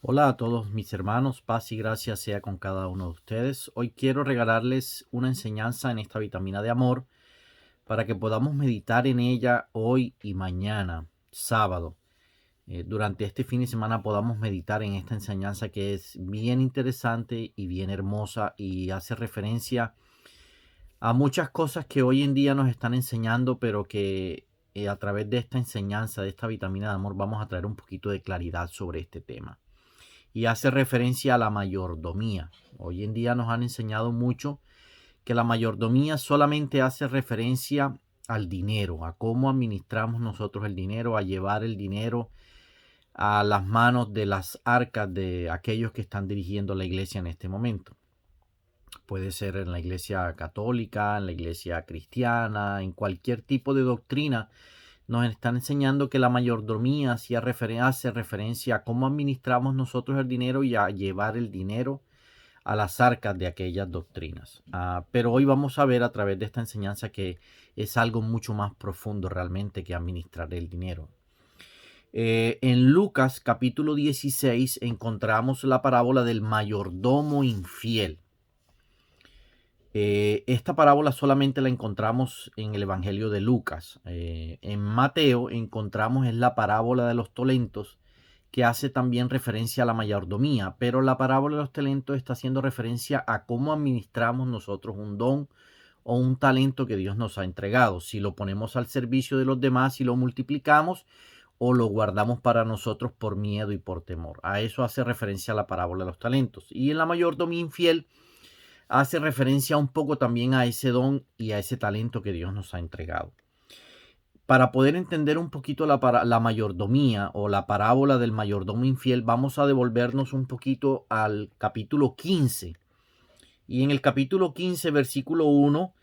Hola a todos mis hermanos, paz y gracia sea con cada uno de ustedes. Hoy quiero regalarles una enseñanza en esta vitamina de amor para que podamos meditar en ella hoy y mañana, sábado. Durante este fin de semana podamos meditar en esta enseñanza que es bien interesante y bien hermosa y hace referencia a muchas cosas que hoy en día nos están enseñando, pero que a través de esta enseñanza, de esta vitamina de amor, vamos a traer un poquito de claridad sobre este tema y hace referencia a la mayordomía. Hoy en día nos han enseñado mucho que la mayordomía solamente hace referencia al dinero, a cómo administramos nosotros el dinero, a llevar el dinero a las manos de las arcas de aquellos que están dirigiendo la iglesia en este momento. Puede ser en la iglesia católica, en la iglesia cristiana, en cualquier tipo de doctrina. Nos están enseñando que la mayordomía hace referencia a cómo administramos nosotros el dinero y a llevar el dinero a las arcas de aquellas doctrinas. Pero hoy vamos a ver a través de esta enseñanza que es algo mucho más profundo realmente que administrar el dinero. En Lucas capítulo 16 encontramos la parábola del mayordomo infiel. Esta parábola solamente la encontramos en el Evangelio de Lucas. En Mateo encontramos la parábola de los talentos, que hace también referencia a la mayordomía, pero la parábola de los talentos está haciendo referencia a cómo administramos nosotros un don o un talento que Dios nos ha entregado. Si lo ponemos al servicio de los demás y lo multiplicamos o lo guardamos para nosotros por miedo y por temor. A eso hace referencia la parábola de los talentos. Y en la mayordomía infiel hace referencia un poco también a ese don y a ese talento que Dios nos ha entregado. Para poder entender un poquito la mayordomía o la parábola del mayordomo infiel, vamos a devolvernos un poquito al capítulo 15. Y en el capítulo 15, versículo 1,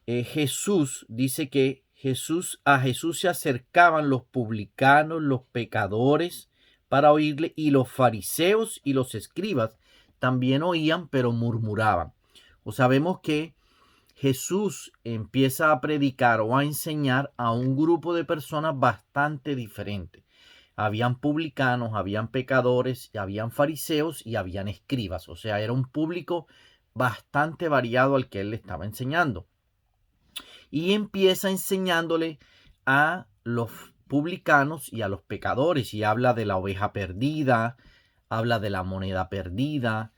Jesús dice que a Jesús se acercaban los publicanos, los pecadores, para oírle, y los fariseos y los escribas también oían, pero murmuraban. O sabemos que Jesús empieza a predicar o a enseñar a un grupo de personas bastante diferente. Habían publicanos, habían pecadores, habían fariseos y habían escribas. O sea, era un público bastante variado al que él le estaba enseñando. Y empieza enseñándole a los publicanos y a los pecadores. Y habla de la oveja perdida, habla de la moneda perdida,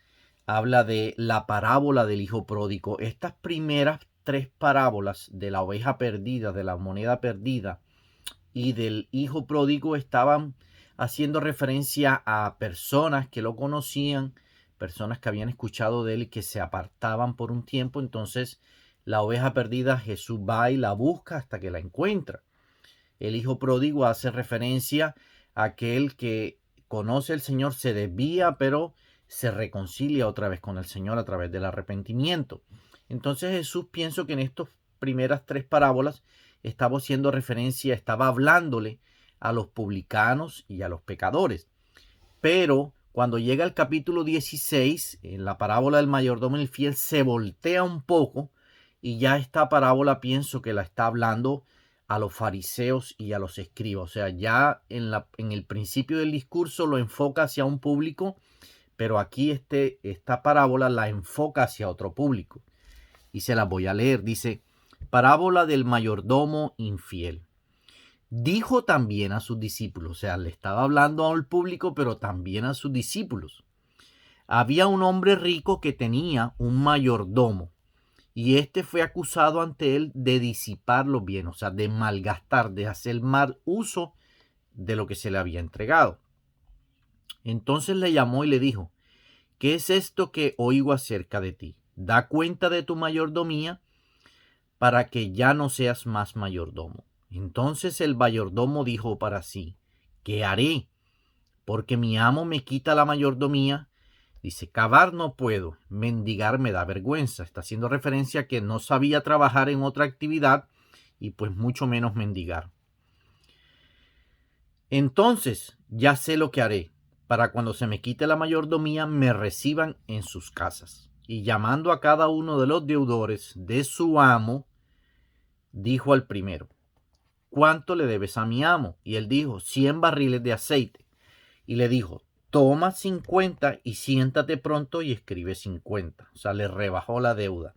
habla de la parábola del hijo pródigo. Estas primeras tres parábolas de la oveja perdida, de la moneda perdida y del hijo pródigo estaban haciendo referencia a personas que lo conocían, personas que habían escuchado de él y que se apartaban por un tiempo. Entonces la oveja perdida, Jesús va y la busca hasta que la encuentra. El hijo pródigo hace referencia a aquel que conoce al Señor, se desvía, pero se reconcilia otra vez con el Señor a través del arrepentimiento. Entonces Jesús, pienso que en estas primeras tres parábolas estaba haciendo referencia, estaba hablándole a los publicanos y a los pecadores. Pero cuando llega el capítulo 16, en la parábola del mayordomo infiel, se voltea un poco y ya esta parábola pienso que la está hablando a los fariseos y a los escribas. O sea, ya en el principio del discurso lo enfoca hacia un público, pero aquí esta parábola la enfoca hacia otro público. Y se la voy a leer. Dice, parábola del mayordomo infiel. Dijo también a sus discípulos, o sea, le estaba hablando al público, pero también a sus discípulos. Había un hombre rico que tenía un mayordomo, y este fue acusado ante él de disipar los bienes, o sea, de malgastar, de hacer mal uso de lo que se le había entregado. Entonces le llamó y le dijo, ¿qué es esto que oigo acerca de ti? Da cuenta de tu mayordomía para que ya no seas más mayordomo. Entonces el mayordomo dijo para sí, ¿qué haré? Porque mi amo me quita la mayordomía. Dice, cavar no puedo, mendigar me da vergüenza. Está haciendo referencia a que no sabía trabajar en otra actividad y pues mucho menos mendigar. Entonces ya sé lo que haré. Para cuando se me quite la mayordomía me reciban en sus casas. Y llamando a cada uno de los deudores de su amo, dijo al primero, ¿cuánto le debes a mi amo? Y él dijo, 100 barriles de aceite. Y le dijo, toma 50 y siéntate pronto y escribe 50. O sea, le rebajó la deuda.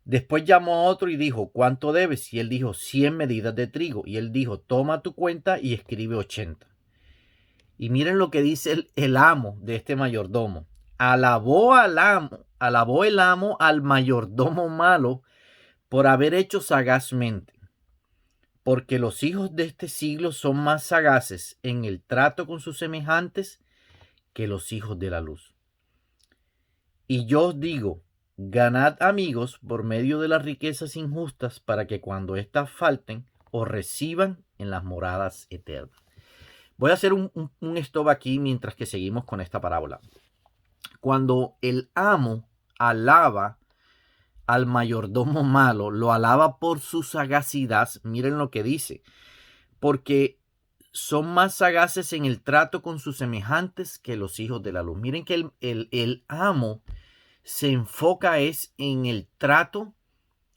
Después llamó a otro y dijo, ¿cuánto debes? Y él dijo, 100 medidas de trigo. Y él dijo, toma tu cuenta y escribe 80. Y miren lo que dice el amo de este mayordomo. Alabó el amo al mayordomo malo por haber hecho sagazmente. Porque los hijos de este siglo son más sagaces en el trato con sus semejantes que los hijos de la luz. Y yo os digo, ganad amigos por medio de las riquezas injustas para que cuando éstas falten, os reciban en las moradas eternas. Voy a hacer un stop aquí mientras que seguimos con esta parábola. Cuando el amo alaba al mayordomo malo, lo alaba por su sagacidad. Miren lo que dice. Porque son más sagaces en el trato con sus semejantes que los hijos de la luz. Miren que el amo se enfoca en el trato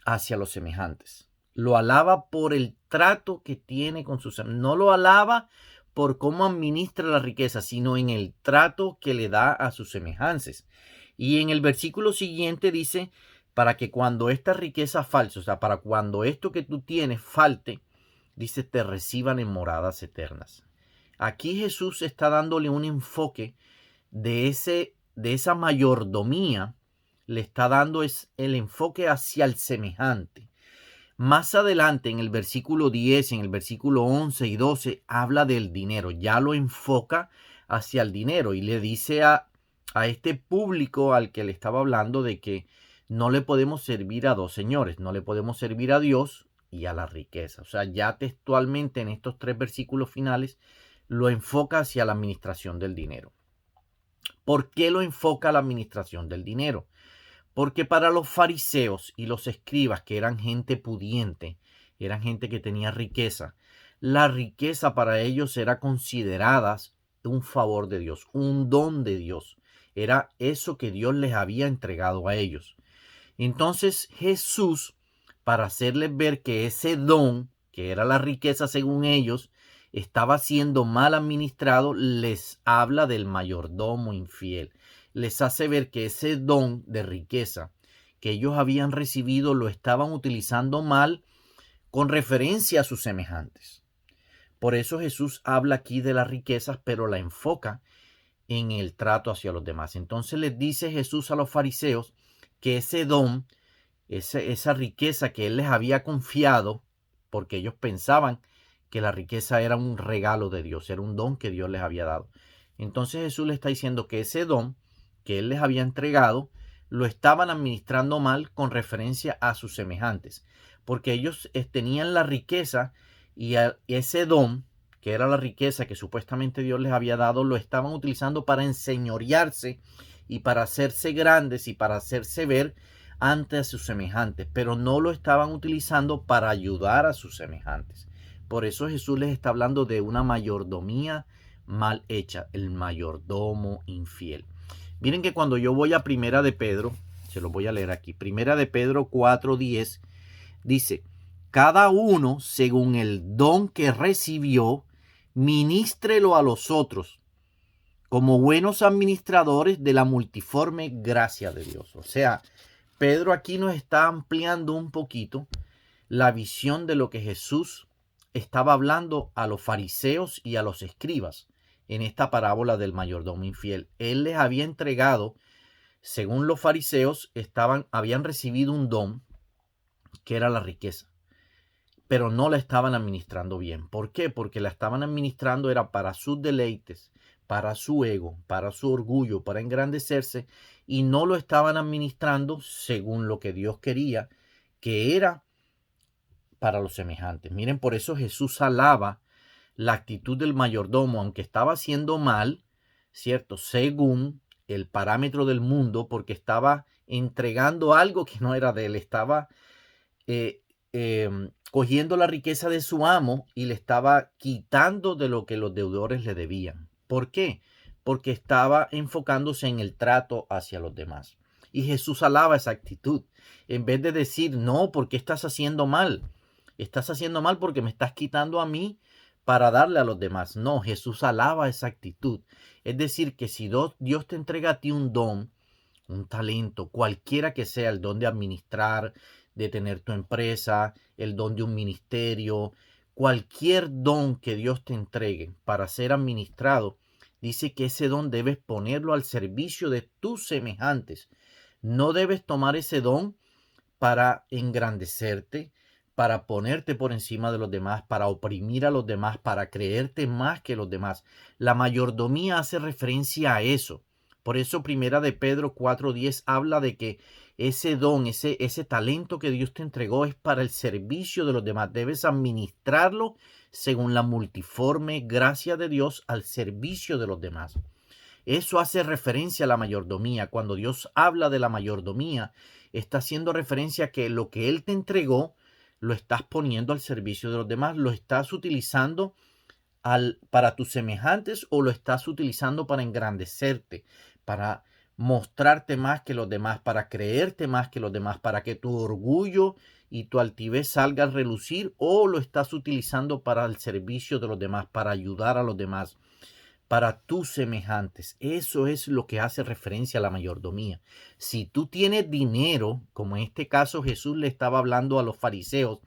hacia los semejantes. Lo alaba por el trato que tiene con sus semejantes. No lo alaba por cómo administra la riqueza, sino en el trato que le da a sus semejantes. Y en el versículo siguiente dice, para que cuando esta riqueza falte, o sea, para cuando esto que tú tienes falte, dice, te reciban en moradas eternas. Aquí Jesús está dándole un enfoque de esa mayordomía, le está dando el enfoque hacia el semejante. Más adelante en el versículo 10, en el versículo 11 y 12, habla del dinero, ya lo enfoca hacia el dinero y le dice a este público al que le estaba hablando de que no le podemos servir a dos señores, no le podemos servir a Dios y a la riqueza. O sea, ya textualmente en estos 3 versículos finales lo enfoca hacia la administración del dinero. ¿Por qué lo enfoca a la administración del dinero? Porque para los fariseos y los escribas, que eran gente pudiente, eran gente que tenía riqueza, la riqueza para ellos era considerada un favor de Dios, un don de Dios. Era eso que Dios les había entregado a ellos. Entonces Jesús, para hacerles ver que ese don, que era la riqueza según ellos, estaba siendo mal administrado, les habla del mayordomo infiel. Les hace ver que ese don de riqueza que ellos habían recibido lo estaban utilizando mal con referencia a sus semejantes. Por eso Jesús habla aquí de las riquezas, pero la enfoca en el trato hacia los demás. Entonces les dice Jesús a los fariseos que ese don, esa riqueza que él les había confiado, porque ellos pensaban que la riqueza era un regalo de Dios, era un don que Dios les había dado. Entonces Jesús les está diciendo que ese don que él les había entregado lo estaban administrando mal con referencia a sus semejantes, porque ellos tenían la riqueza y ese don, que era la riqueza que supuestamente Dios les había dado, lo estaban utilizando para enseñorearse y para hacerse grandes y para hacerse ver ante a sus semejantes, pero no lo estaban utilizando para ayudar a sus semejantes. Por eso Jesús les está hablando de una mayordomía mal hecha, el mayordomo infiel. Miren que cuando yo voy a Primera de Pedro, se lo voy a leer aquí, Primera de Pedro 4:10, dice, cada uno según el don que recibió, ministrelo a los otros, como buenos administradores de la multiforme gracia de Dios. O sea, Pedro aquí nos está ampliando un poquito la visión de lo que Jesús estaba hablando a los fariseos y a los escribas en esta parábola del mayordomo infiel. Él les había entregado, según los fariseos, habían recibido un don que era la riqueza, pero no la estaban administrando bien. ¿Por qué? Porque la estaban administrando era para sus deleites, para su ego, para su orgullo, para engrandecerse, y no lo estaban administrando según lo que Dios quería, que era para los semejantes. Miren, por eso Jesús alaba la actitud del mayordomo, aunque estaba haciendo mal, ¿cierto? Según el parámetro del mundo, porque estaba entregando algo que no era de él, estaba cogiendo la riqueza de su amo y le estaba quitando de lo que los deudores le debían. ¿Por qué? Porque estaba enfocándose en el trato hacia los demás. Y Jesús alaba esa actitud. En vez de decir, no, ¿por qué estás haciendo mal? Estás haciendo mal porque me estás quitando a mí para darle a los demás. No, Jesús alaba esa actitud. Es decir, que si Dios te entrega a ti un don, un talento, cualquiera que sea, el don de administrar, de tener tu empresa, el don de un ministerio, cualquier don que Dios te entregue para ser administrado, dice que ese don debes ponerlo al servicio de tus semejantes. No debes tomar ese don para engrandecerte, para ponerte por encima de los demás, para oprimir a los demás, para creerte más que los demás. La mayordomía hace referencia a eso. Por eso Primera de Pedro 4:10 habla de que ese don, ese talento que Dios te entregó es para el servicio de los demás. Debes administrarlo según la multiforme gracia de Dios al servicio de los demás. Eso hace referencia a la mayordomía. Cuando Dios habla de la mayordomía, está haciendo referencia a que lo que Él te entregó lo estás poniendo al servicio de los demás, lo estás utilizando para tus semejantes o lo estás utilizando para engrandecerte, para mostrarte más que los demás, para creerte más que los demás, para que tu orgullo y tu altivez salga a relucir, o lo estás utilizando para el servicio de los demás, para ayudar a los demás, para tus semejantes. Eso es lo que hace referencia a la mayordomía. Si tú tienes dinero, como en este caso Jesús le estaba hablando a los fariseos,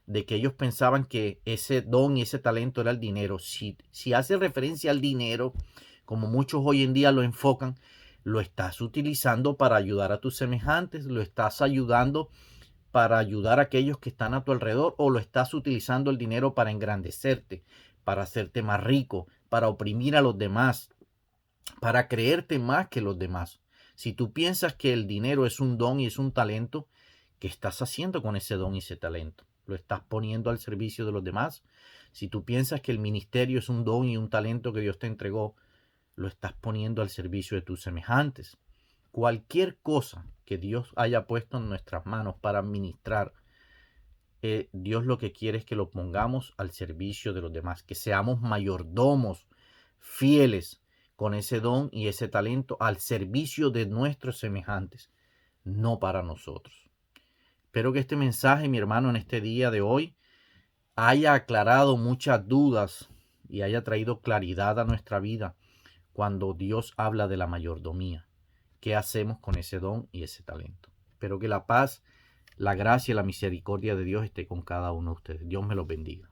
de que ellos pensaban que ese don y ese talento era el dinero. Si hace referencia al dinero, como muchos hoy en día lo enfocan, lo estás utilizando para ayudar a tus semejantes, lo estás ayudando para ayudar a aquellos que están a tu alrededor, o lo estás utilizando el dinero para engrandecerte, para hacerte más rico, para oprimir a los demás, para creerte más que los demás. Si tú piensas que el dinero es un don y es un talento, ¿qué estás haciendo con ese don y ese talento? ¿Lo estás poniendo al servicio de los demás? Si tú piensas que el ministerio es un don y un talento que Dios te entregó, lo estás poniendo al servicio de tus semejantes. Cualquier cosa que Dios haya puesto en nuestras manos para administrar, Dios lo que quiere es que lo pongamos al servicio de los demás, que seamos mayordomos fieles con ese don y ese talento al servicio de nuestros semejantes, no para nosotros. Espero que este mensaje, mi hermano, en este día de hoy haya aclarado muchas dudas y haya traído claridad a nuestra vida cuando Dios habla de la mayordomía. ¿Qué hacemos con ese don y ese talento? Espero que la paz, la gracia y la misericordia de Dios esté con cada uno de ustedes. Dios me los bendiga.